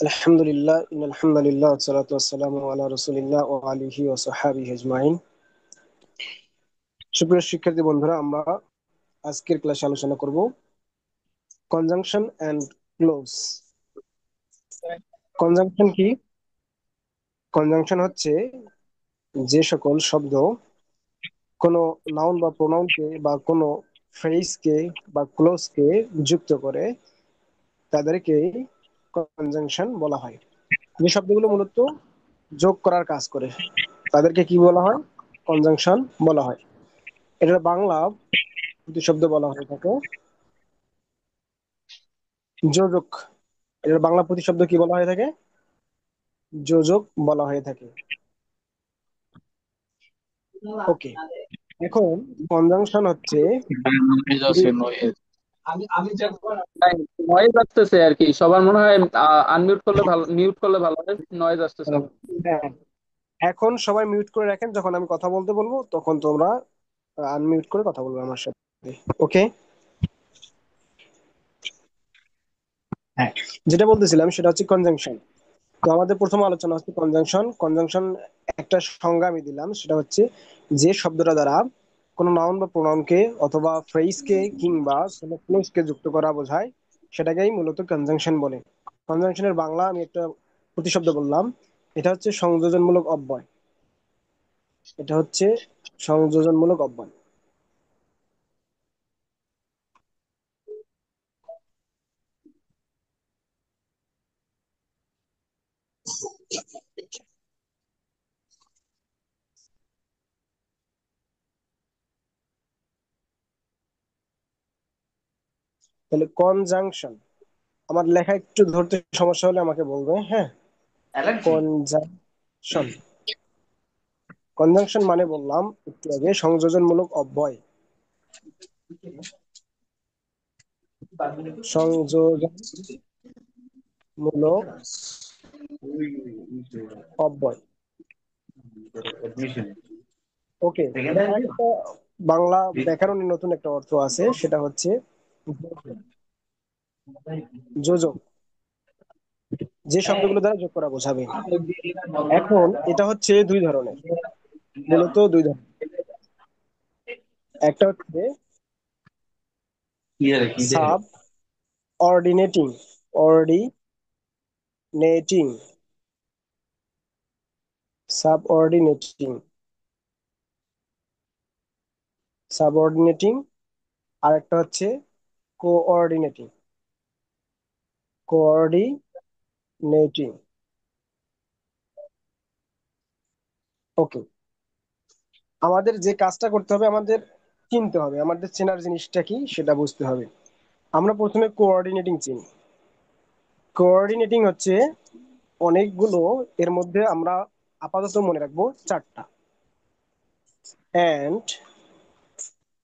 আলহামদুলিল্লাহ আলহামদুলিল্লাহ ওয়াসসালাতু ওয়াসসালামু আলা রাসূলিল্লাহ ওয়া আলিহি ওয়া সাহবিহি আজমাইন। সুপ্রিয় শিক্ষার্থী বন্ধুরা, আমরা আজকের ক্লাসে আলোচনা করব কনজাংশন এন্ড ক্লোজ। কনজাংশন কি? কনজাংশন হচ্ছে যে সকল শব্দ কোনো নাউন বা প্রোনাউনকে বা কোনো ফ্রেজকে বা ক্লোজকে যুক্ত করে তাদেরকে কনজাংশন বলা হয়। যে শব্দগুলো মূলত যোগ করার কাজ করে তাদেরকে কি বলা হয়? কনজাংশন বলা হয়। এটা বাংলা প্রতিশব্দ বলা হয়ে থাকে যোজক। এর বাংলা প্রতিশব্দ কি বলা হয়ে থাকে? যোজক বলা হয়ে থাকে। ওকে, এখন কনজাংশন হচ্ছে নয়েজ যে আছে, নয়েজ। নয়েজ আসতেছে আর কি, সবার মনে হয় আনমিউট করলে ভালো, মিউট করলে ভালো হয়, নয়েজ আসতেছে। হ্যাঁ, এখন সবাই মিউট করে রাখেন, যখন আমি কথা বলতে বলবো তখন তোমরা আনমিউট করে কথা বলবে আমার সাথে। ওকে, হ্যাঁ, যেটা বলতেছিলাম সেটা হচ্ছে কনজাংশন। তো আমাদের প্রথম আলোচনা হচ্ছে কনজাংশন। কনজাংশন একটা সংজ্ঞা আমি দিলাম, সেটা হচ্ছে যে শব্দটা দ্বারা কোনো নাউন বা প্রোনাউনকে অথবা ফ্রেজকে কিংবা কোনো ক্লোজকে যুক্ত করা বোঝায় সেটাকেই মূলত কনজাংশন বলে। কনজাংশনের বাংলা আমি একটা প্রতিশব্দ বললাম, এটা হচ্ছে সংযোজনমূলক অব্যয়। এটা হচ্ছে সংযোজনমূলক অব্যয়। তাহলে কনজাংশন, আমার লেখা একটু ধরতে সমস্যা হলে আমাকে বলবে, হ্যাঁ। কনজাংশন, কনজাংশন মানে বললাম একটু আগে সংযোজনমূলক অব্যয়। সংযোজনমূলক অব্যয়। ওকে, এর আরেকটা বাংলা ব্যাকরণে নতুন একটা অর্থ আছে, সেটা হচ্ছে যোজক, যে শব্দগুলো দ্বারা যোগ করা বোঝাবে। এখন এটা হচ্ছে দুই ধরনের, মূলত দুই ধরনের। একটা হচ্ছে subordinating, ordinating, subordinating, subordinating. আর একটা হচ্ছে কোঅর্ডিনেটিং, কোঅর্ডিনেটিং। ওকে, আমাদের যে কাজটা করতে হবে, আমাদের চিনতে হবে, আমাদের চেনার জিনিসটা কি সেটা বুঝতে হবে। আমরা প্রথমে কোঅর্ডিনেটিং চিনি। কোঅর্ডিনেটিং হচ্ছে অনেকগুলো, এর মধ্যে আমরা আপাতত মনে রাখবো চারটা: অ্যান্ড,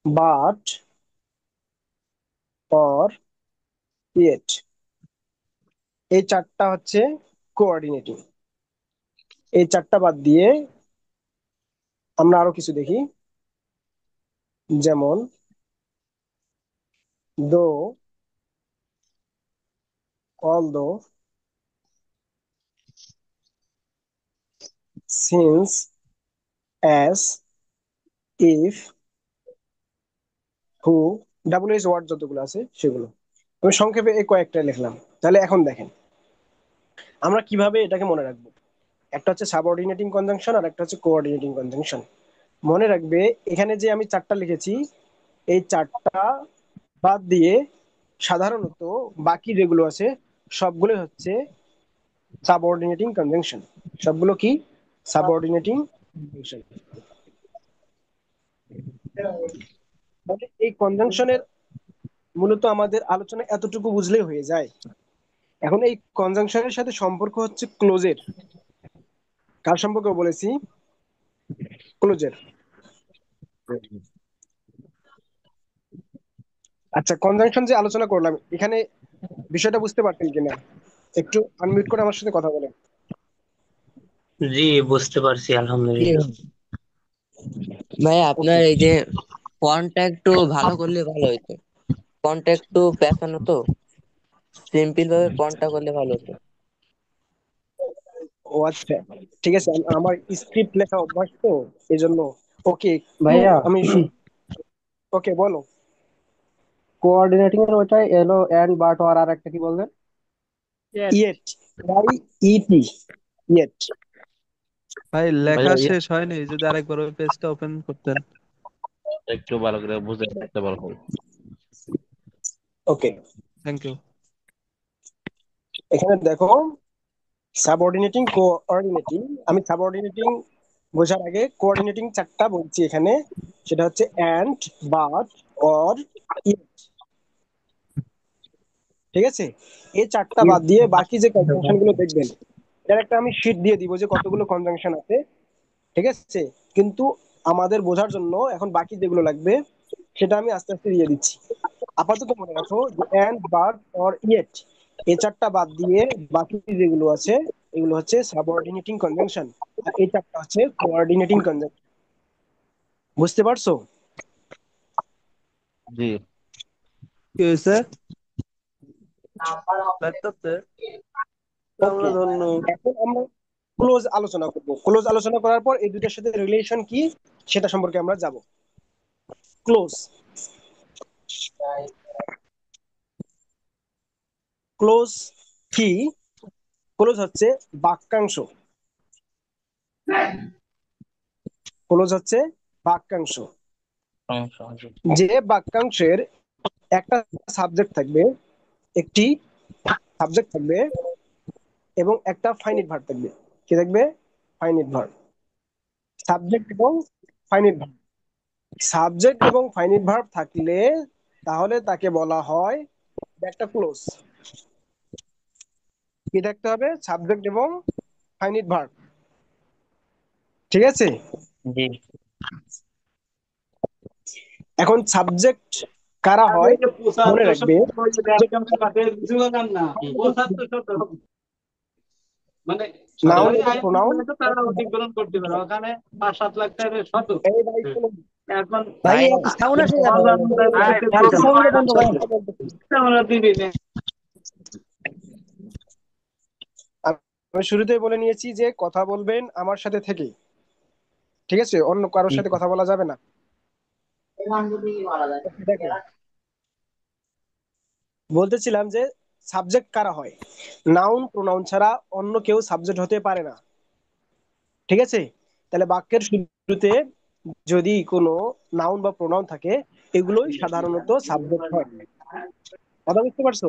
বাট, অর, ইয়েট। এই চারটা হচ্ছে কোঅর্ডিনেটিং। এই চারটা বাদ দিয়ে আমরা আরো কিছু দেখি, যেমন though, although, since, as, if, who, W H word যতগুলো আছে সেগুলো আমি সংক্ষেপে এই কয়েকটা লিখলাম। তাহলে এখন দেখেন আমরা কিভাবে এটাকে মনে রাখবো। একটা হচ্ছে সাবঅর্ডিনেটিং কনজাংশন আর একটা হচ্ছে কোঅর্ডিনেটিং কনজাংশন। মনে রাখবে, এখানে যে আমি চারটা লিখেছি, এই চারটা বাদ দিয়ে সাধারণত বাকি যেগুলো আছে সবগুলো হচ্ছে সাবঅর্ডিনেটিং কনজাংশন। সবগুলো কি? Subordinating conjunction. মানে এই কনজাংশনের মূলত আমাদের আলোচনা এতটুকু বুঝলেই হয়ে যায়। এখন এই কনজাংশনের সাথে সম্পর্ক হচ্ছে ক্লোজের। কার সম্পর্কে বলেছি? ক্লোজের। আচ্ছা, কনজাংশন যে আলোচনা করলাম এখানে বিষয়টা বুঝতে পারছেন কিনা? একটু আনমিউট করে আমার সাথে কথা বলেন। জি, বুঝতে পারছি জি আলহামদুলিল্লাহ। ভাই, ওকে, আপনার এই যে ফন্টটা একটু ভালো করলে ভালো হতো। ফন্টটা একটু পেঁচানো তো, সিম্পল ভাবে ফন্টটা করলে ভালো হতো। ও আচ্ছা, ঠিক আছে। আমার স্ক্রিপ্ট লেখা অভ্যাস তো, এই জন্য। ওকে, একটু ভাইয়া, আমি ওকে বলো। কোঅর্ডিনেটিং এর ওইটাই এলো এন্ড বাট আর আর একটা কি বললেন? ইয়েট, ওয়াই ইটি, ইয়েট। ভাই লেখা ভাইয়া শেষ হয়নি, যদি আরেকবার ওই পেজটা ওপেন করতেন। একটু ভালো করে বুঝে রাখতে পারবো। ওকে, থ্যাংক ইউ। এখানে দেখো, সাবঅর্ডিনেটিং, কোঅর্ডিনেটিং। আমি সাবঅর্ডিনেটিং বোঝার আগে কোঅর্ডিনেটিং চারটা বলছি এখানে। সেটা হচ্ছে এন্ড, বাট, অর, ইট। ঠিক আছে, এই চারটা বাদ দিয়ে বাকি যে কনজাংশন গুলো দেখবেন, এটার একটা আমি শীট দিয়ে দিব যে কতগুলো কনজাংশন আছে। ঠিক আছে, কিন্তু আমাদের বোঝার জন্য এখন বাকি যেগুলো লাগবে সেটা আমি আস্তে আস্তে দিয়ে দিচ্ছি। আপাতত মনে রাখো যে এন্ড, বাট, অর, ইয়েট, এই চারটা বাদ দিয়ে বাকি যেগুলো আছে এগুলো হচ্ছে সাবঅর্ডিনেটিং কনজাংশন, আর এই চারটা হচ্ছে কোঅর্ডিনেটিং কনজাংশন। বুঝতে পারছো? জি। কি হয়েছে লাগতেছে? আমরা ওকে, ধন্য। এখন আমরা ক্লোজ আলোচনা করব। ক্লোজ আলোচনা করার পর এই দুটোর সাথে রিলেশন কি সেটা সম্পর্কে আমরা যাব। ক্লোজ, ক্লোজ কি? ক্লোজ হচ্ছে বাক্যাংশ। ক্লোজ হচ্ছে বাক্যাংশ, সমস্যা আছে। যে বাক্যাংশের একটা সাবজেক্ট থাকবে, একটি সাবজেক্ট থাকবে এবং একটা ফাইনিট ভার্ব থাকবে। কি থাকবে? Finite verb. সাবজেক্ট এবং ফাইনিট ভার্ব। সাবজেক্ট এবং ফাইনিট ভার্ব থাকলে তাহলে তাকে বলা হয় একটা ক্লোজ। কি থাকতে হবে? সাবজেক্ট এবং ফাইনিট ভার্ব। ঠিক আছে, জি। এখন সাবজেক্ট কারা হয় মনে রাখবে। নাউন এবং প্রোনাউন। এই ভাই শোনো, ভাই শোনো, এত সাউন্ড আসে কেন? শোনো, গাড়ির সাউন্ড বন্ধ করেন। কথা বলতেছি। আমি শুরুতেই বলে নিয়েছি যে কথা বলবেন আমার সাথে থেকে। ঠিক আছে, অন্য কারোর সাথে কথা বলা যাবে না। দেখো, বলতেছিলাম যে সাবজেক্ট কারা হয়। নাউন প্রোনাউন ছাড়া অন্য কেউ সাবজেক্ট হতে পারে না। ঠিক আছে, তাহলে বাক্যের শুরুতে যদি কোনো নাউন বা প্রোনাউন থাকে, এগুলোই সাধারণত সাবজেক্ট হয়। কথা বুঝতে পারছো?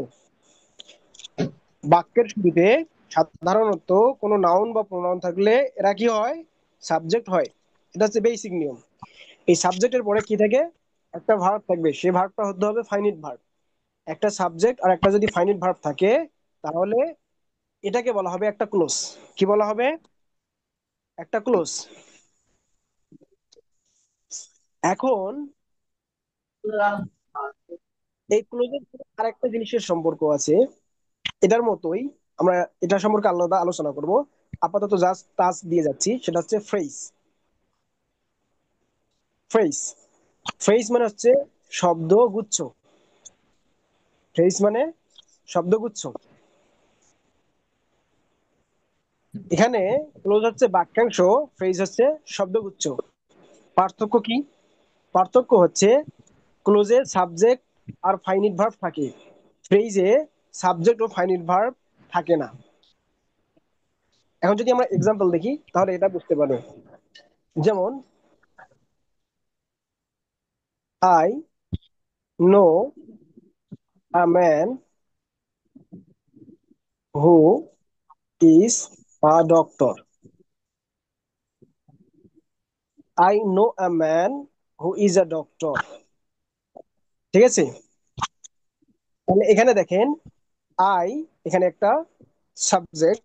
বাক্যের শুরুতে সাধারণত কোনো নাউন বা প্রোনাউন থাকলে এরা কি হয়? সাবজেক্ট হয়। এটা হচ্ছে বেসিক নিয়ম। এই সাবজেক্টের পরে কি থাকে? একটা ভার্ব থাকবে, সেই ভার্বটা হতে হবে ফাইনিট ভার্ব। একটা সাবজেক্ট আর একটা যদি ফাইনিট ভার্ব থাকে, তাহলে এটাকে বলা হবে একটা ক্লোজ। কি বলা হবে? একটা ক্লোজ। এখন এই ক্লোজের সাথে আরেকটা জিনিসের সম্পর্ক আছে, এটার মতোই। আমরা এটা সম্পর্কে আলাদা আলোচনা করব। আপাতত জাস্ট টাচ দিয়ে যাচ্ছি, সেটা হচ্ছে ফ্রেজ। ফ্রেজ, ফ্রেজ মানে হচ্ছে শব্দগুচ্ছ। ফ্রেজ মানে শব্দগুচ্ছ। এখানে ক্লোজ হচ্ছে বাক্যাংশ, ফ্রেজ হচ্ছে শব্দগুচ্ছ। পার্থক্য কি? পার্থক্য হচ্ছে ক্লোজে সাবজেক্ট আর ফাইনিট ভার্ব থাকে, ফ্রেজে সাবজেক্ট ও ফাইনিট ভার্ব থাকে না। এখন যদি আমরা এক্সাম্পল দেখি তাহলে এটা বুঝতে পারবে। যেমন, I know a man who is a doctor. I know a man who is a doctor. ঠিক আছে, তাহলে এখানে দেখেন, আই এখানে একটা সাবজেক্ট,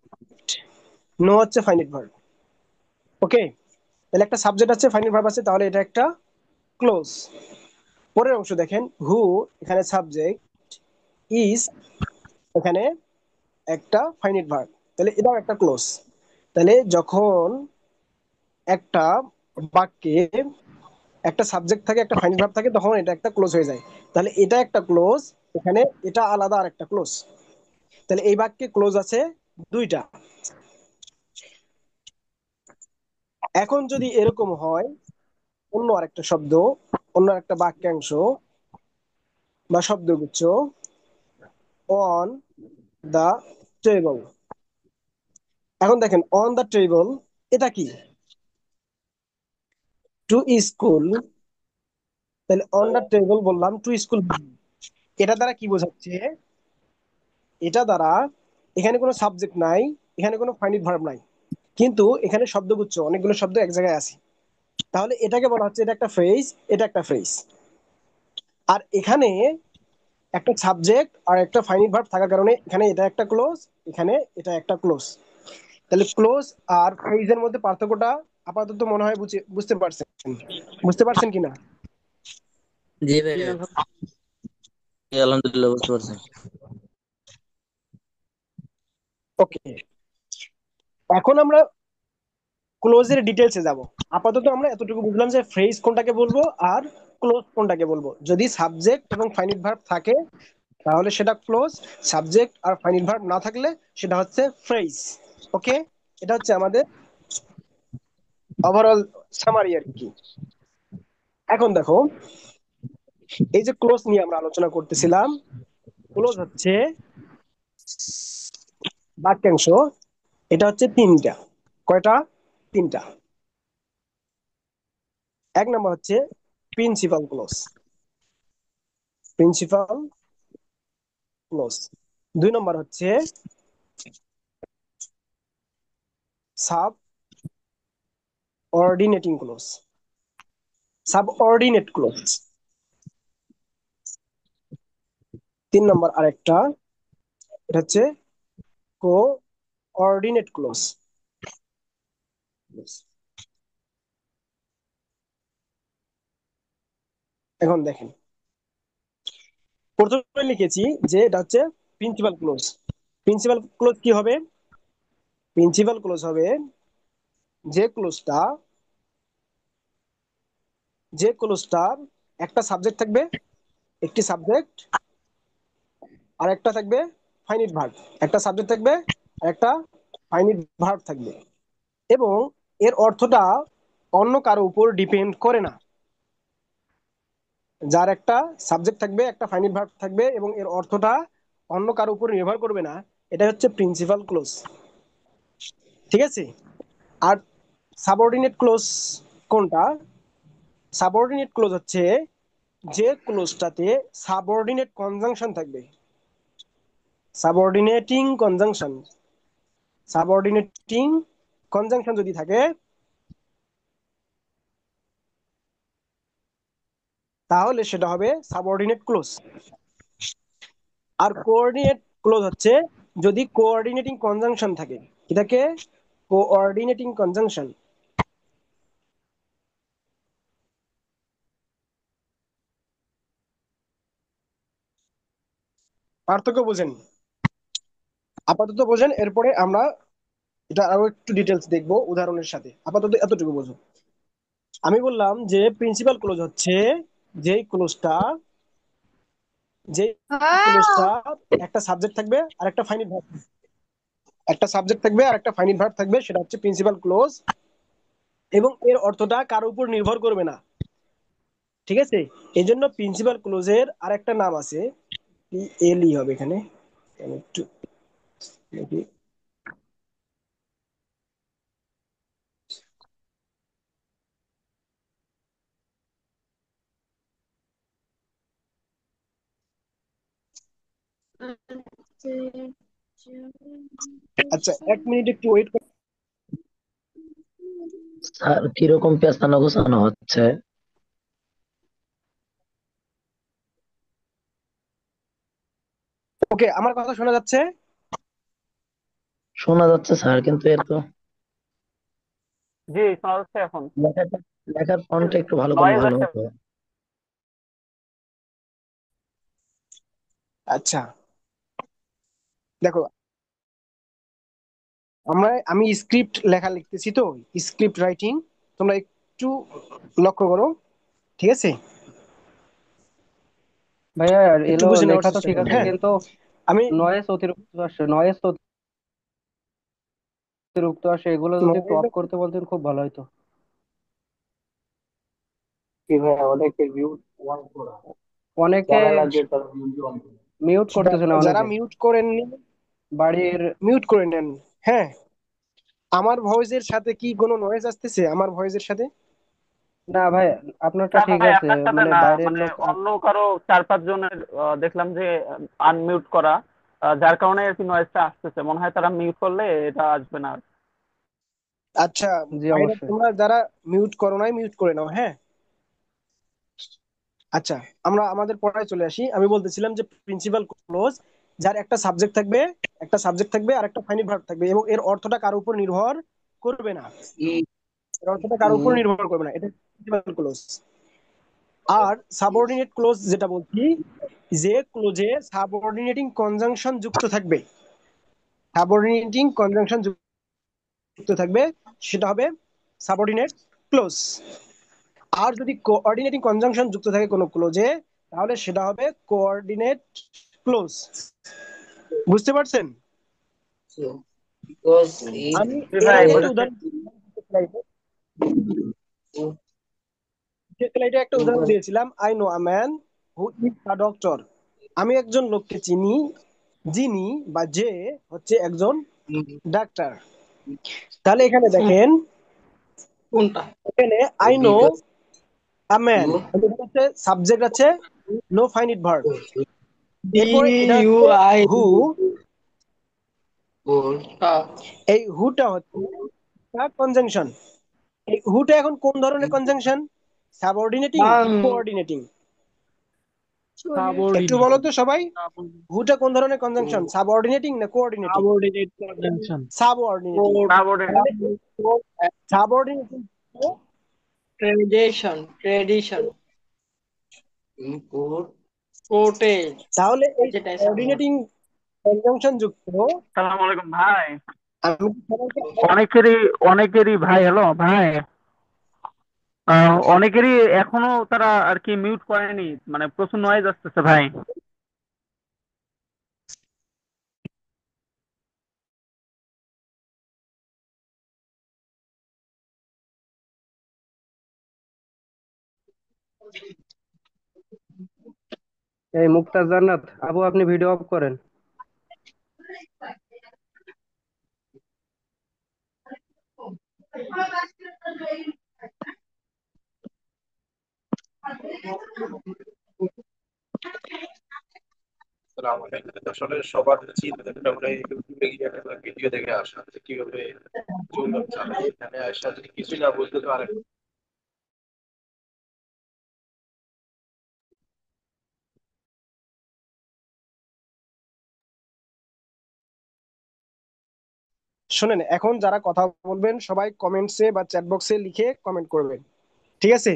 নো হচ্ছে ফাইনিট ভার্ব। ওকে, তাহলে একটা সাবজেক্ট আছে, ফাইনাল ভার্ব আছে, তাহলে এটা একটা ক্লোজ। পরের অংশ দেখেন, হু এখানে সাবজেক্ট, ইজ এখানে একটা ফাইনিট ভার্ব, তাহলে এটাও একটা ক্লোজ। তাহলে যখন একটা বাক্যে একটা সাবজেক্ট থাকে, একটা ফাইনিট ভার্ব থাকে, তখন এটা একটা ক্লোজ হয়ে যায়। তাহলে এটা একটা ক্লোজ, এখানে এটা আলাদা আর একটা ক্লোজ। তাহলে এই বাক্যে ক্লোজ আছে দুইটা। এখন যদি এরকম হয়, অন্য আরেকটা শব্দ, অন্য একটা বাক্যাংশ বা শব্দগুচ্ছ, অন দা টেবল। এখন দেখেন অন দা টেবল এটা কি? To school. তাহলে অন দা টেবল বললাম, টু স্কুল। এটা দ্বারা কি বোঝাচ্ছে? এটা দ্বারা এখানে কোনো সাবজেক্ট নাই, এখানে কোনো ফাইনিট ভার্ব নাই, কিন্তু এখানে শব্দগুচ্ছ অনেকগুলো শব্দ এক জায়গায় আছে। তাহলে এটাকে বলা হচ্ছে এটা একটা ফ্রেজ, এটা একটা ফ্রেজ। আর এখানে একটা সাবজেক্ট আর একটা ফাইনিট ভার্ব থাকার কারণে এখানে এটা একটা ক্লোজ, এখানে এটা একটা ক্লোজ। তাহলে ক্লোজ আর ফ্রেজের মধ্যে পার্থক্যটা আপাতত মনে হয় বুঝতে পারছেন। বুঝতে পারছেন কিনা? জি ভাই, আলহামদুলিল্লাহ বুঝতে পারছি। ওকে, এখন আমরা ক্লোজের ডিটেলসে যাব। আপাতত আমরা এতটুকু বুঝলাম যে ফ্রেজ কোনটাকে বলবো আর ক্লোজ কোনটাকে বলবো। যদি সাবজেক্ট এবং ফাইনিট ভার্ব থাকে তাহলে সেটা ক্লোজ, সাবজেক্ট আর ফাইনিট ভার্ব না থাকলে সেটা হচ্ছে ফ্রেজ। ওকে, এটা হচ্ছে আমাদের ওভারঅল সামারি আর কি। এখন দেখো, এই যে ক্লোজ নিয়ে আমরা আলোচনা করতেছিলাম, ক্লোজ হচ্ছে বাক্যাংশ। এটা হচ্ছে তিনটা। কয়টা? তিনটা। এক নম্বর হচ্ছে প্রিন্সিপাল ক্লোজ, প্রিন্সিপাল ক্লোজ। দুই নম্বর হচ্ছে sub ordinating close, sub ordinate close. তিন নম্বর আরেকটা, এটা হচ্ছে কো অর্ডিনেট ক্লোজ। এখন দেখেন, প্রথমে লিখেছি যে এটা হচ্ছে প্রিন্সিপাল ক্লোজ। প্রিন্সিপাল ক্লোজ কি হবে? প্রিন্সিপাল ক্লোজ হবে যে ক্লোজটা, যে ক্লোজটার একটা সাবজেক্ট থাকবে, একটি সাবজেক্ট, আর একটা থাকবে ফাইনিট ভার্ব। একটা সাবজেক্ট থাকবে আর একটা ফাইনিট ভার্ব থাকবে, এবং এর অর্থটা অন্য কারো উপর ডিপেন্ড করে না। যার একটা সাবজেক্ট থাকবে, একটা ফাইনিট ভার্ব থাকবে এবং এর অর্থটা অন্য কারো উপর নির্ভর করবে না, এটা হচ্ছে প্রিন্সিপাল ক্লোজ। ঠিক আছে? আর সাবঅর্ডিনেট ক্লোজ কোনটা? সাবঅর্ডিনেট ক্লোজ হচ্ছে যে ক্লোজটাতে সাবঅর্ডিনেট কনজাংশন থাকবে, সাবঅর্ডিনেটিং কনজাংশন। সাবঅর্ডিনেটিং কনজাংশন যদি থাকে তাহলে সেটা হবে সাবঅর্ডিনেট ক্লোজ। আর কোঅর্ডিনেট ক্লোজ হচ্ছে যদি কোঅর্ডিনেটিং কনজাংশন থাকে। এটাকে কোঅর্ডিনেটিং কনজাংশন। পার্থক্য বোঝেন? আপাতত বোঝেন, এরপরে আমরা এটা আরো একটু ডিটেলস দেখবো উদাহরণের সাথে। আপাতত এতটুকু বোঝো। আমি বললাম যে প্রিন্সিপাল ক্লোজ হচ্ছে যেই ক্লোজটা, যে ক্লোজটা একটা সাবজেক্ট থাকবে আর একটা ফাইনিট ভার্ব, একটা সাবজেক্ট থাকবে আর একটা ফাইনিট ভার্ব থাকবে, সেটা হচ্ছে প্রিন্সিপাল ক্লোজ, এবং এর অর্থটা কারোর উপর নির্ভর করবে না। ঠিক আছে? এই জন্য প্রিন্সিপাল ক্লোজের আর একটা নাম আছে, এলই হবে এখানে। আমি একটু দেখি। আচ্ছা, 1 মিনিট একটু ওয়েট। স্যার কিরকম পেছানো গোছানো হচ্ছে? ওকে, আমার কথা শোনা যাচ্ছে? শোনা যাচ্ছে স্যার, কিন্তু এর তো জি, শোনা যাচ্ছে এখন। লেখাটা, লেখার ফন্টটা একটু ভালো করলে নয়েজ ভালো আসছে। হতো। আচ্ছা, দেখো, আমি স্ক্রিপ্ট লেখা লিখতেছি তো, স্ক্রিপ্ট রাইটিং, তোমরা একটু লক্ষ্য করো। ঠিক আছে? ভাইয়া একটু এলো বুঝে নেওয়ার লেখা তো চেষ্টা ঠিক করো, আছে, হ্যাঁ। কিন্তু আমি নয়েজ অতিরিক্ত আসছে, নয়েজ অতিরিক্ত আসে, এগুলো যদি একটু অফ করতে বলতেন খুব ভালো হতো। অনেকে মিউট করতেছে না যারা অনেকে মিউট করেননি বাড়ির। মিউট করে নেন। হ্যাঁ, আমার ভয়েসের সাথে কি কোনো নয়েজ আসতেছে আমার ভয়েসের সাথে? না ভাই, আপনারটা না ঠিক ভাই আছে, আপনার সাথে মানে না, বাইরের মানে লোক অন্য কারো 4-5 জনের দেখলাম যে আনমিউট করা, যার কারণে আর কি নয়েজটা আসতেছে, মনে হয় তারা মিউট করলে এটা আসবে না। আচ্ছা, জি ভাইরা অবশ্যই। তোমরা যারা মিউট করো নাই মিউট করে নাও, হ্যাঁ। আচ্ছা, আমরা আমাদের পড়ায় চলে আসি। আমি বলতেছিলাম যে প্রিন্সিপাল ক্লোজ যার একটা সাবজেক্ট থাকবে আর একটা ফাইনাইট ভার্ব থাকবে, এবং এর অর্থটা কারোর উপর নির্ভর করবে না। এর অর্থটা কারোর উপর নির্ভর করবে না, এটা প্রিন্সিপাল ক্লোজ। আর সাবঅর্ডিনেট ক্লোজ যেটা বলছি, যে ক্লোজে সাবঅর্ডিনেটিং কনজাংশন যুক্ত থাকবে, সাবঅর্ডিনেটিং কনজাংশন যুক্ত থাকবে, সেটা হবে সাবঅর্ডিনেট ক্লোজ। আর যদি কোঅর্ডিনেটিং কনজাংশন যুক্ত থাকে কোনো ক্লোজে, তাহলে সেটা হবে কোঅর্ডিনেট ক্লোজ। বুঝতে পারছেন? আমি জি এর ভাই আগে একটা বুঝেছি। উদাহরণ স্লাইডে একটা উদাহরণ দিয়েছিলাম, I know a man who is a doctor. আমি একজন লোককে চিনি যিনি বা যে হচ্ছে একজন ডাক্তার। তাহলে এখানে দেখেন, এখানে আই নো আ ম্যান, হচ্ছে সাবজেক্ট আছে, নো ফাইনিট ভার্ব। এরপর এটা হচ্ছে হু, এই হুটা হচ্ছে কনজাংশন। এই হুটা এখন কোন ধরনের কনজাংশন? Subordinating, coordinating? একটু বলো তো সবাই, হুটা কোন ধরনের কনজাংশন, সাবঅর্ডিনেটিং না coordinating? Subordinate conjunction. Subordinating. Subordinate. তাহলে সাবঅর্ডিনেটিং তাহলে এই অর্ডিনেটিং কনজাংশন যুক্ত, সালাম আলাইকুম ভাই। আমি কি সবাইকে অনেকেরই অনেকেরই ভাই, হ্যালো ভাই, অনেকেরই এখনো তারা আর কি মিউট করেনি, মানে প্রচুর নয়েজ আসতেছে ভাই। এই মুক্তার জান্নাত আবু, আপনি ভিডিও অফ করেন। আসলে সবার চিন্তাটা ওরা ইউটিউবে গিয়ে একটা ভিডিও দেখে আসা যে কিভাবে চলবে চালায়, এখানে আসা যদি কিছুই না বুঝতে তো আরেক শোনেন, এখন যারা কথা বলবেন সবাই কমেন্টসে বা চ্যাট বক্সে লিখে কমেন্ট করবেন, ঠিক আছে?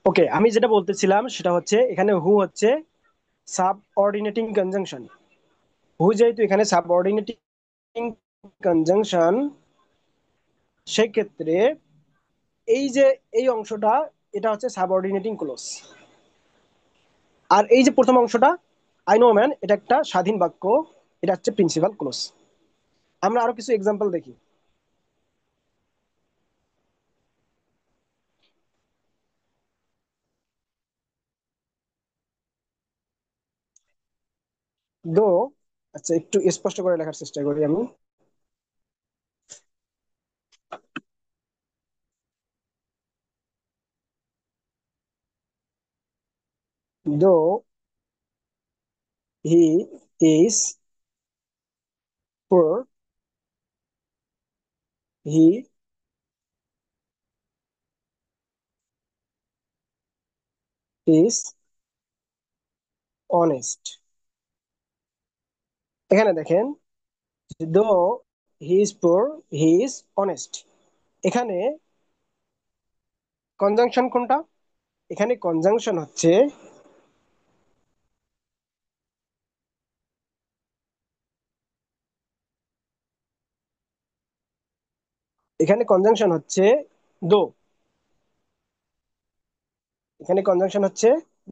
ওকে, আমি যেটা বলতেছিলাম সেটা হচ্ছে, এখানে হু হচ্ছে সাবঅর্ডিনেটিং কনজাংশন। হু যেহেতু এখানে সাবঅর্ডিনেটিং কনজাংশন, সেক্ষেত্রে এই যে এই অংশটা, এটা হচ্ছে সাবঅর্ডিনেটিং ক্লোজ। আর এই যে প্রথম অংশটা, আই নো ম্যান, এটা একটা স্বাধীন বাক্য, এটা হচ্ছে প্রিন্সিপাল ক্লোজ। আমরা আরো কিছু এক্সাম্পল দেখি। দো, আচ্ছা একটু স্পষ্ট করে লেখার চেষ্টা করি আমি। দো he is poor, he is honest. এখানে দেখেন, দো he is poor, he is honest. এখানে কনজাংশন কোনটা? এখানে কনজাংশন হচ্ছে, এখানে কনজাংশন হচ্ছে দো, এখানে কনজাংশন হচ্ছে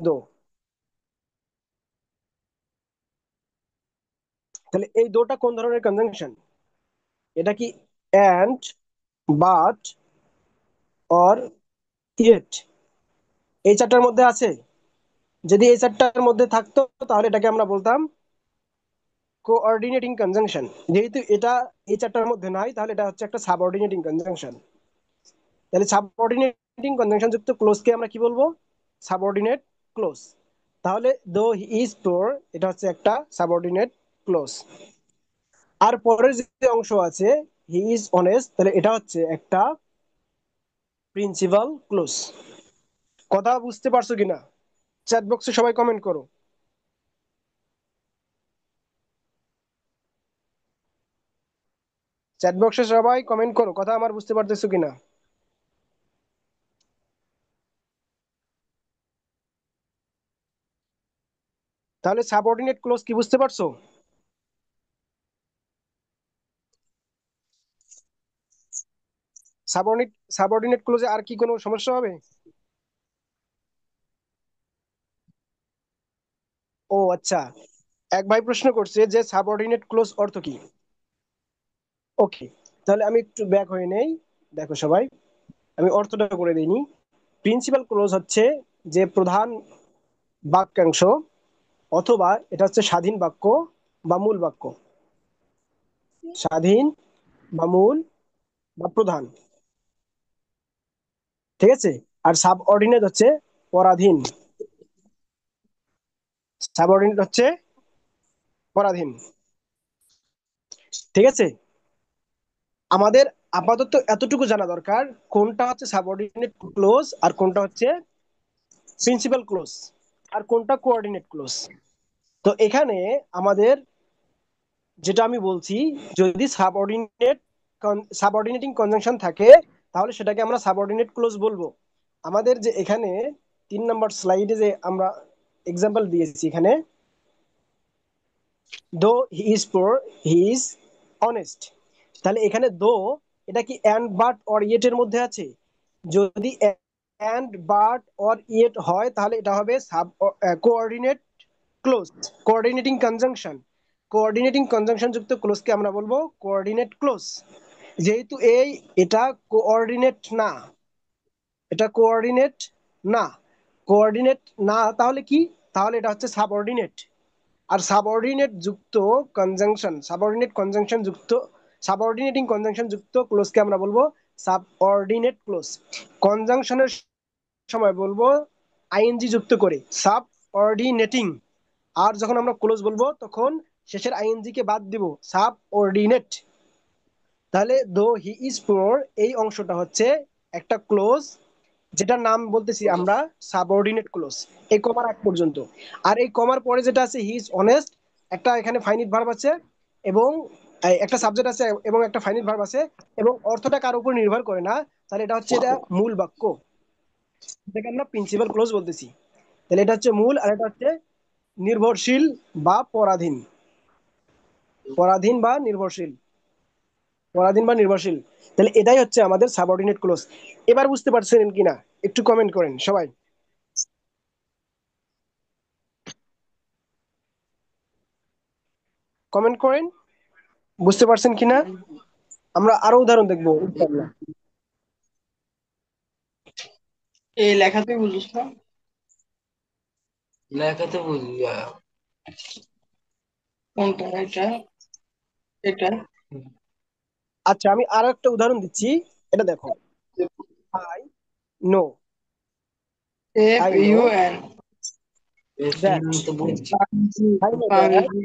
দো। তাহলে এই দোটা কোন ধরনের কনজাংশন? এটা কি অ্যান্ড, বাট, অর ইয়েট, এই চারটার মধ্যে আছে। যদি এই চারটার মধ্যে থাকতো তাহলে এটাকে আমরা বলতাম কোঅর্ডিনেটিং কনজাংশন। যেহেতু এটা এই চারটার মধ্যে নাই, তাহলে এটা হচ্ছে একটা সাবঅর্ডিনেটিং কনজাংশন। তাহলে সাবঅর্ডিনেটিং কনজাংশন যুক্ত ক্লোজকে আমরা কি বলবো? Subordinate clause. তাহলে দো হি ইজ পোর, এটা হচ্ছে একটা সাবঅর্ডিনেট ক্লোজ। আর পরের যে অংশ আছে হি ইজ অনেস্ট, তাহলে এটা হচ্ছে একটা প্রিন্সিপাল ক্লোজ। কথা বুঝতে পারছো কিনা? চ্যাট বক্সে সবাই কমেন্ট করো। চ্যাট বক্সে সবাই কমেন্ট করো, কথা আমার বুঝতে পারতেছো কিনা। তাহলে সাবঅর্ডিনেট ক্লোজ কি বুঝতে পারছো? সাবঅর্ডিনেট সাবঅর্ডিনেট ক্লোজে আর কি কোনো সমস্যা হবে? ও আচ্ছা, এক ভাই প্রশ্ন করছে যে সাবঅর্ডিনেট ক্লোজ অর্থ কি। ওকে, তাহলে আমি একটু ব্যাক হয়ে নেই। দেখো সবাই, আমি অর্থটা করে দিইনি। প্রিন্সিপাল ক্লোজ হচ্ছে যে প্রধান বাক্যাংশ, অথবা এটা হচ্ছে স্বাধীন বাক্য বা মূল বাক্য। স্বাধীন বা মূল বা প্রধান, ঠিক আছে। আর সাবঅর্ডিনেট হচ্ছে পরাধীন। সাবঅর্ডিনেট হচ্ছে পরাধীন, ঠিক আছে। আমাদের আপাতত এতটুকু জানা দরকার, কোনটা হচ্ছে সাবঅর্ডিনেট ক্লোজ আর কোনটা হচ্ছে প্রিন্সিপাল ক্লোজ আর কোনটা কোঅর্ডিনেট ক্লোজ। তো এখানে আমাদের যেটা আমি বলছি, যদি সাবঅর্ডিনেটিং কনজাংশন থাকে তাহলে সেটাকে আমরা সাবঅর্ডিনেট ক্লোজ বলবো। আমাদের যে এখানে 3 নম্বর স্লাইডে যে আমরা এক্সাম্পল দিয়েছি, এখানে দো he is poor he is honest, তাহলে এখানে দো এটা কি অ্যান্ড বাট অর ইয়েট এর মধ্যে আছে? যদি অ্যান্ড বাট অর ইয়েট হয় তাহলে এটা হবে sub coordinate close, coordinating conjunction. Coordinating conjunction যুক্ত ক্লোজকে আমরা বলবো কোঅর্ডিনেট ক্লোজ। যেহেতু এটা কোঅর্ডিনেট না, এটা কোঅর্ডিনেট না, কোঅর্ডিনেট না, তাহলে কি? তাহলে এটা হচ্ছে সাবঅর্ডিনেট। আর সাবঅর্ডিনেট যুক্ত কনজাংশন, সাবঅর্ডিনেট কনজাংশন যুক্ত সাবঅর্ডিনেটিং কনজাংশন যুক্ত ক্লোজকে আমরা বলবো সাবঅর্ডিনেট ক্লোজ। কনজাংশনের সময় বলবো আইএনজি যুক্ত করে সাবঅর্ডিনেটিং, আর যখন আমরা ক্লোজ বলবো তখন শেষের আইএনজি কে বাদ দিব, সাবঅর্ডিনেট। তাহলে দো হি ইজ পোর এই অংশটা হচ্ছে একটা ক্লোজ, যেটার নাম বলতেছি আমরা সাবঅর্ডিনেট ক্লোজ, এই কমার আগ পর্যন্ত। আর এই কমার পরে যেটা আছে হি ইজ অনেস্ট, একটা এখানে ফাইনিট ভার্ব আছে এবং একটা সাবজেক্ট আছে এবং একটা ফাইনিট ভার্ব আছে, এবং অর্থটা কার উপর নির্ভর করে না, তাহলে এটা হচ্ছে এটা মূল বাক্য, যেটাকে আমরা প্রিন্সিপাল ক্লোজ বলতেছি। তাহলে এটা হচ্ছে মূল, আর এটা হচ্ছে নির্ভরশীল বা পরাধীন। পরাধীন বা নির্ভরশীল, পরাধীন বা নির্ভরশীল। তাহলে এটাই হচ্ছে আমাদের সাবঅর্ডিনেট ক্লোজ। এবার বুঝতে পারছেন কিনা একটু কমেন্ট করেন সবাই, কমেন্ট করেন বুঝতে পারছেন কিনা। আমরা আরো উদাহরণ দেখবো ইনশাআল্লাহ। এই লেখাতে বুঝিস না? কোনটা এটা? এটা আচ্ছা, আমি আরো একটা উদাহরণ দিচ্ছি, এটা দেখো। I know, if I know you and that, পাঞ্জি আই নো দ্যাট পাঞ্জি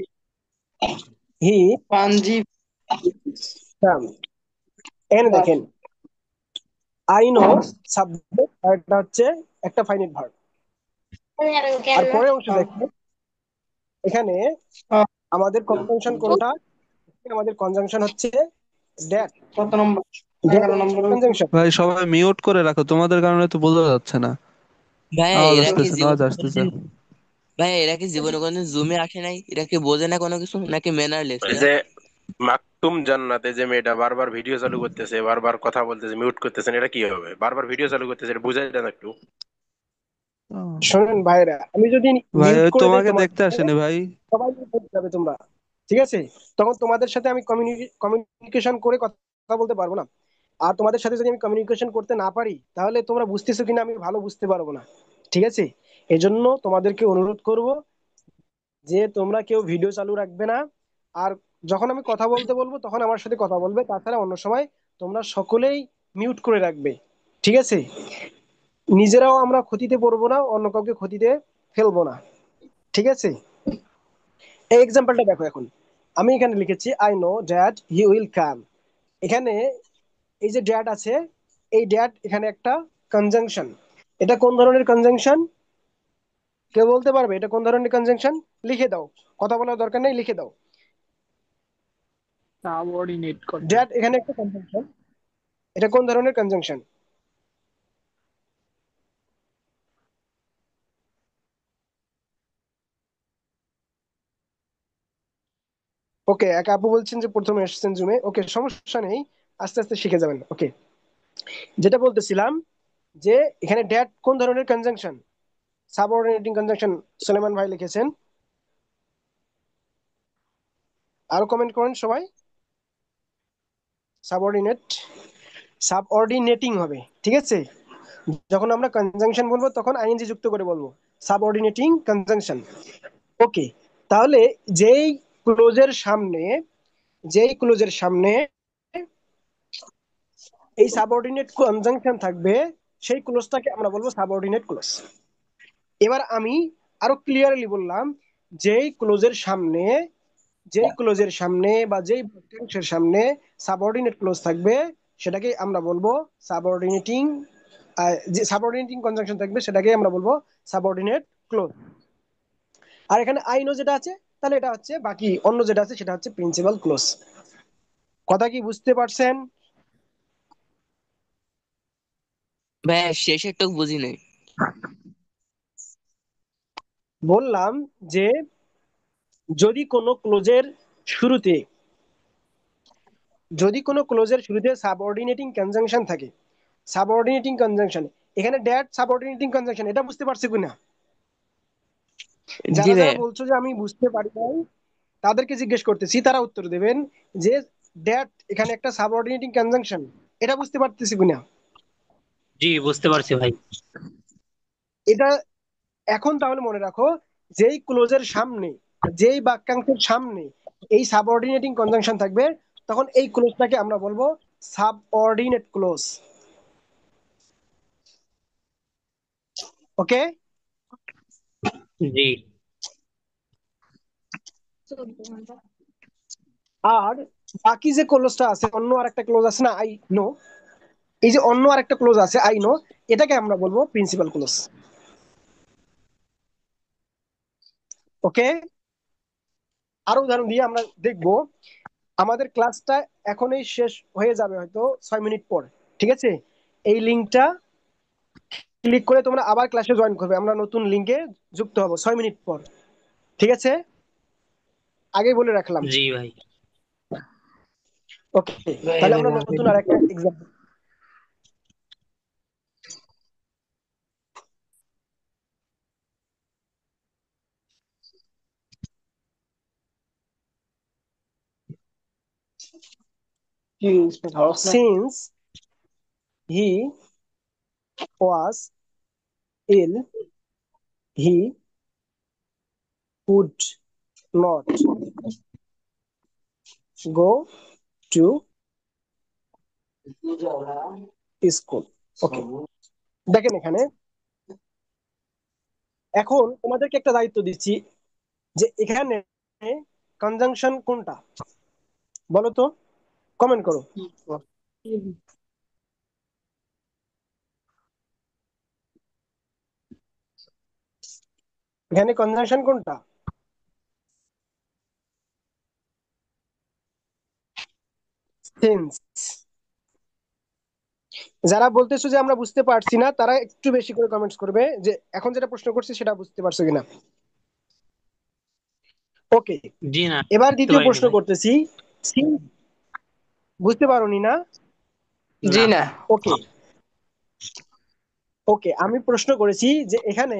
হি পাঞ্জি কাম। এখানে বাস দেখেন আই নো সাবজেক্ট, আর এটা হচ্ছে একটা ফাইনিট ভার্ব। আর পরের অংশ দেখেন, এখানে আমাদের কনজাংশন কোনটা? আমাদের কনজাংশন হচ্ছে দ্যাট। কত নম্বর? That 11 number. কনজাংশন। ভাই সবাই মিউট করে রাখো, তোমাদের কারণে তো বোঝা যাচ্ছে না। ভাইয়া আওয়াজ এরা কি আসতেছে না, আওয়াজ জীবনে আসতেছে। কোনোদিন ভাইয়া এরা কি জীবনে কোনোদিন জুমে আসে নাই? এরা কি বোঝে না কোনো কিছু, নাকি ম্যানারলেস এই এরা? যে মাকতুম জান্নাতে যে মেয়েটা বারবার ভিডিও চালু করতেছে, বারবার কথা বলতেছে, মিউট করতেছেন, এটা কি হবে? বারবার ভিডিও চালু করতেছে, এটা বুঝাই দেন একটু। আহ, শোনেন ভাইরা, আমি যদি ভাই মিউট ওই করে দেই তোমাকে তোমার, দেখতে আসেনি ভাই। সবাই mute হয়ে যাবে তোমরা, ঠিক আছে। তখন তোমাদের সাথে আমি কমিউনিকেশন করে কথা বলতে পারবো না। আর তোমাদের সাথে যদি আমি কমিউনিকেশন করতে না পারি তাহলে তোমরা বুঝতেছো কিনা আমি ভালো বুঝতে পারবো না, ঠিক আছে? এজন্য তোমাদেরকে অনুরোধ করব যে তোমরা কেউ ভিডিও চালু রাখবে না। আর যখন আমি কথা বলতে বলবো তখন আমার সাথে কথা বলবে, তাছাড়া অন্য সময় তোমরা সকলেই মিউট করে রাখবে, ঠিক আছে? নিজেরাও আমরা ক্ষতিতে পড়বো না, অন্য কাউকে ক্ষতিতে ফেলবো না, ঠিক আছে? এই এক্সাম্পলটা দেখো। এখন আমি এখানে লিখেছি I know dad he will come. এখানে এই যে ড্যাড আছে, এই ড্যাড এখানে একটা কনজাংশন। এটা কোন ধরনের কনজাংশন কেউ বলতে পারবে? এটা কোন ধরনের কনজাংশন? লিখে দাও, কথা বলার দরকার নেই, লিখে দাও। সাবঅর্ডিনেট করে। ড্যাড এখানে একটা কনজাংশন, এটা কোন ধরনের কনজাংশন? ওকে, এক আপু বলছেন যে প্রথমে এসেছেন জুমে, ওকে সমস্যা নেই, আস্তে আস্তে শিখে যাবেন। ওকে, যেটা বলতেছিলাম যে এখানে ড্যাট কোন ধরনের কনজাংশন? Subordinating conjunction. সুলেমান ভাই লিখেছেন, আরো কমেন্ট করেন সবাই। সাবঅর্ডিনেট, সাবঅর্ডিনেটিং হবে, ঠিক আছে? যখন আমরা কনজাংশন বলবো তখন আইএনজি যুক্ত করে বলবো, সাবঅর্ডিনেটিং কনজাংশন। ওকে, তাহলে যেই ক্লোজের সামনে, যেই ক্লোজের সামনে এই সাবঅর্ডিনেট কনজাংশন থাকবে সেই ক্লোজটাকে আমরা বলবো সাবঅর্ডিনেট ক্লোজ। এবার আমি আরো ক্লিয়ারলি বললাম, যেই ক্লোজের সামনে, যেই ক্লোজের সামনে বা যেই বাক্যাংশের সামনে সাবঅর্ডিনেট ক্লোজ থাকবে সেটাকে আমরা বলবো সাবঅর্ডিনেটিং, যে সাবঅর্ডিনেটিং কনজাংশন থাকবে সেটাকে আমরা বলবো সাবঅর্ডিনেট ক্লোজ। আর এখানে আই নো যেটা আছে, তাহলে এটা হচ্ছে বাকি অন্য যেটা আছে সেটা হচ্ছে প্রিন্সিপাল ক্লোজ। কথা কি বুঝতে পারছেন? ভাই শেষের টুক বুঝি নাই। বললাম যে যদি কোনো ক্লোজের শুরুতে, যদি কোনো ক্লোজের শুরুতে সাবঅর্ডিনেটিং কনজাংশন থাকে, সাবঅর্ডিনেটিং কনজাংশন, এখানে ড্যাট সাবঅর্ডিনেটিং কনজাংশন, এটা বুঝতে পারছি কিনা? জি যারা যারা ভাই। বলছো যে আমি বুঝতে পারি নাই তাদেরকে জিজ্ঞেস করতেছি, তারা উত্তর দেবেন যে ড্যাট এখানে একটা সাবঅর্ডিনেটিং কনজাংশন, এটা বুঝতে পারতেছি কিনা? জি বুঝতে পারছি ভাই। এটা এখন তাহলে মনে রাখো, যেই ক্লোজের সামনে, যেই বাক্যাংশের সামনে এই সাবঅর্ডিনেটিং কনজাংশন থাকবে তখন এই ক্লোজটাকে আমরা বলবো সাবঅর্ডিনেট ক্লোজ। ওকে, জি আর বাকি যে ক্লোজটা আছে, অন্য আরেকটা ক্লোজ আছে না আই নো, এই যে অন্য আরেকটা ক্লোজ আছে আই নো, এটাকে আমরা বলবো প্রিন্সিপাল ক্লোজ। ওকে, আরো উদাহরণ দিয়ে আমরা দেখবো। আমাদের ক্লাসটা এখনই শেষ হয়ে যাবে হয়তো 6 মিনিট পর, ঠিক আছে? এই লিঙ্কটা ক্লিক করে তোমরা আবার ক্লাসে জয়েন করবে, আমরা নতুন লিঙ্কে যুক্ত হব 6 মিনিট পর, ঠিক আছে? আগেই বলে রাখলাম। জি ভাই। ওকে, তাহলে আমরা নতুন আর একটা example. Since he was ill, he would not go to school. ওকে, দেখেন এখানে এখন তোমাদেরকে একটা দায়িত্ব দিচ্ছি যে এখানে কনজাংশন কোনটা বলো তো, কমেন্ট করো। এখানে কনজাংশন কোনটা? সিন্স। যারা বলতেছো যে আমরা বুঝতে পারছি না তারা একটু বেশি করে কমেন্টস করবে যে এখন যেটা প্রশ্ন করছি সেটা বুঝতে পারছো কিনা। ওকে, জি না, এবার বুঝতে দ্বিতীয় পারিনি প্রশ্ন ভাই। করতেছি। বুঝতে পারোনি না? জি না। না। ওকে, ওকে, আমি প্রশ্ন করেছি যে এখানে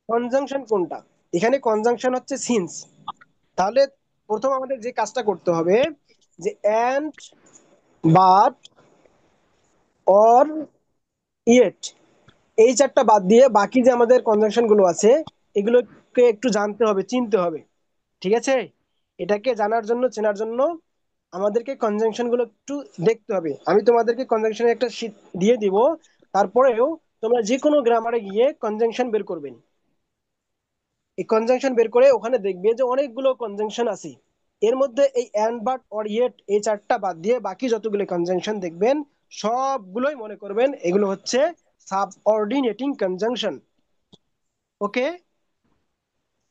কনজাংশন কোনটা। এখানে কনজাংশন হচ্ছে সিন্স। তাহলে প্রথম আমাদের যে কাজটা করতে হবে যে এন্ড, বাট, অর ইয়েট, এই চারটা বাদ দিয়ে বাকি যে আমাদের কনজাংশন গুলো আছে এগুলোকে একটু জানতে হবে, চিনতে হবে। ঠিক আছে, এটাকে জানার জন্য, চেনার জন্য আমাদেরকে কনজাংশন গুলো একটু দেখতে হবে। আমি তোমাদেরকে কনজাংশনের একটা শীট দিয়ে দিব, তারপরেও তোমরা যে কোনো গ্রামারে গিয়ে কনজাংশন বের করবে। এই কনজাংশন বের করে ওখানে দেখবে যে অনেকগুলো কনজাংশন আছে। এর মধ্যে এই এন্ড বাট অর ইয়েট এই চারটা বাদ দিয়ে বাকি যতগুলো কনজাংশন দেখবেন সবগুলোই মনে করবেন এগুলো হচ্ছে সাবঅর্ডিনেটিং কনজাংশন। ওকে,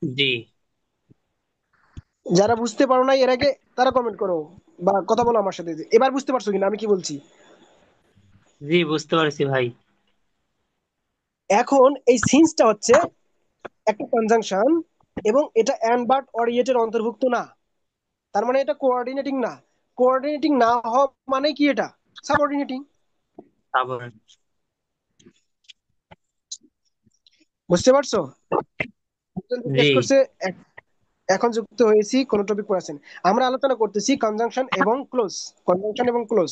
জি যারা বুঝতে পারো না এর আগে তারা কমেন্ট করো বা কথা বলো আমার সাথে। এবার বুঝতে পারছো কিনা আমি কি বলছি? জি বুঝতে পারছি ভাই। এখন এই সিন্সটা হচ্ছে একটা কনজাংশন এবং এটা এন্ড বাট অর ইয়েটের অন্তর্ভুক্ত না, তার মানে এটা কোঅর্ডিনেটিং না। কোঅর্ডিনেটিং না হওয়া মানে কি? এটা সাবঅর্ডিনেটিং। আবার বুঝতে পারছো? একজন জি জিজ্ঞেস করছে এখন যুক্ত হয়েছি, কোন টপিক পড়াচ্ছেন? আমরা আলোচনা করতেছি কনজাংশন এবং ক্লোজ, কনজাংশন এবং ক্লোজ।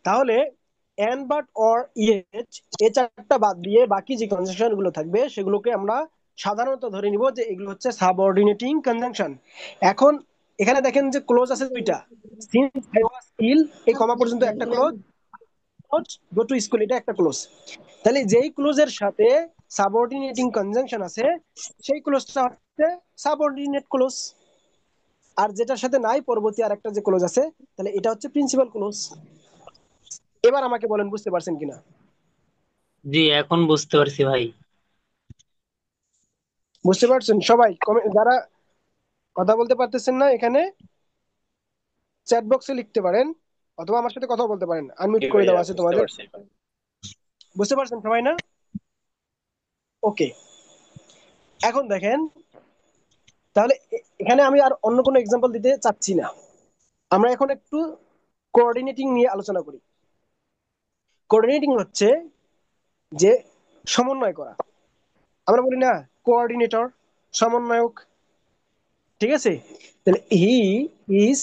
তাহলে এন্ড বাট অর ইয়েট এই চারটা বাদ দিয়ে বাকি যে কনজাংশন গুলো থাকবে সেগুলোকে আমরা সাধারণত ধরে নিব যে এগুলো হচ্ছে সাবঅর্ডিনেটিং কনজাংশন। এখন এখানে দেখেন যে ক্লোজ আছে দুইটা, সিন্স আই ওয়াজ ইল, এই কমা পর্যন্ত একটা ক্লোজ, গো টু স্কুল এটা একটা ক্লোজ। তাহলে যেই ক্লোজের সাথে সাবঅর্ডিনেটিং কনজাংশন আছে সেই ক্লোজটা হচ্ছে সাবঅর্ডিনেট ক্লোজ। আর যেটার সাথে নাই পরবর্তী আরেকটা যে ক্লোজ আছে, তাহলে এটা হচ্ছে প্রিন্সিপাল ক্লোজ। এবার আমাকে বলেন বুঝতে পারছেন কিনা? জি এখন বুঝতে পারছি ভাই। বুঝতে পারছেন সবাই? যারা কথা বলতে পারতেছেন না এখানে চ্যাট বক্সে লিখতে পারেন অথবা আমার সাথে কথা বলতে পারেন, আনমিউট জি করে ভাইয়া দেওয়া আছে বুঝতে তোমাদের। পারছি। বুঝতে পারছেন সবাই না? ওকে, এখন দেখেন তাহলে এখানে আমি আর অন্য কোনো এক্সাম্পল দিতে চাচ্ছি না, আমরা এখন একটু কোঅর্ডিনেটিং নিয়ে আলোচনা করি। কোঅর্ডিনেটিং হচ্ছে যে সমন্বয় করা। আমরা বলি না কোঅর্ডিনেটর, সমন্বয়ক, ঠিক আছে? তাহলে he is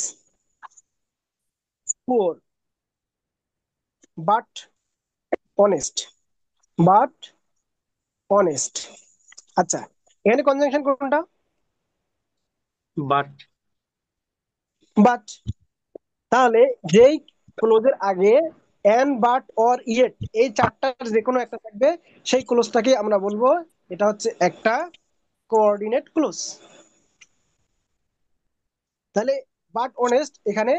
poor but honest, but honest. আচ্ছা, এখানে কনজাংশন কোনটা? But but. তাহলে যেই ক্লোজের আগে এন্ড বাট অর ইয়েট এই চারটার যে কোনো একটা থাকবে সেই ক্লোজটাকে আমরা বলবো এটা হচ্ছে একটা কোঅর্ডিনেট ক্লোজ। তাহলে বাট অনেস্ট, এখানে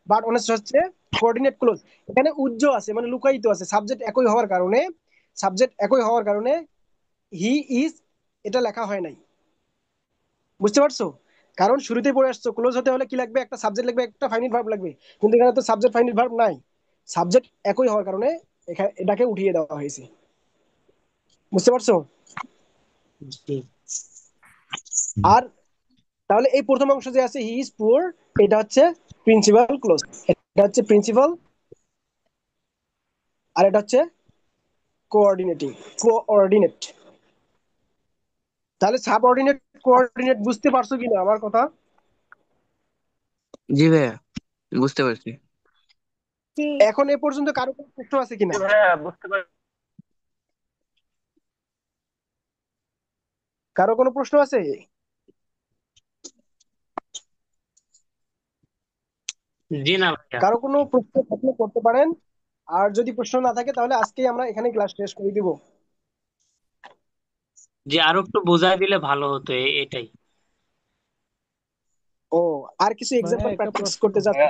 বাট অনেস্ট হচ্ছে কোঅর্ডিনেট ক্লোজ। এখানে উজ্জ আছে মানে লুকায়িত আছে, সাবজেক্ট একই হওয়ার কারণে, সাবজেক্ট একই হওয়ার কারণে হি ইজ এটা লেখা হয় নাই। বুঝতে পারছো? কারণ শুরুতেই পড়ে আসছো ক্লোজ হতে হলে কি লাগবে? একটা সাবজেক্ট লাগবে, একটা ফাইনাইট ভার্ব লাগবে, কিন্তু এখানে তো সাবজেক্ট ফাইনাইট ভার্ব নাই, সাবজেক্ট একই হওয়ার কারণে এখানে এটাকে উঠিয়ে দেওয়া হয়েছে। বুঝতে পারছো? জি আর তাহলে এই প্রথম অংশ যে আছে হি ইজ পুয়ার, এটা হচ্ছে প্রিন্সিপাল ক্লোজ, এটা হচ্ছে প্রিন্সিপাল, আর এটা হচ্ছে কোঅর্ডিনেটিং, কোঅর্ডিনেট। তাহলে সাবঅর্ডিনেট কোঅর্ডিনেট বুঝতে পারছো কিনা আমার কথা? জি ভাইয়া বুঝতে পারছি। এখন এ পর্যন্ত কারো কোনো প্রশ্ন আছে কিনা? ভাইয়া বুঝতে পারছি। কারো কোনো প্রশ্ন আছে? জি না ভাইয়া। কারো কোনো প্রশ্ন থাকলে করতে পারেন, আর যদি প্রশ্ন না থাকে তাহলে আজকেই আমরা এখানে ক্লাস শেষ করে দিব। জি আরো একটু বোঝাই দিলে ভালো হতো এটাই। ও, আর কিছু ভাইয়া এক্সাম্পল একটা প্র্যাকটিস প্রশ্ন। করতে চাচ্ছেন?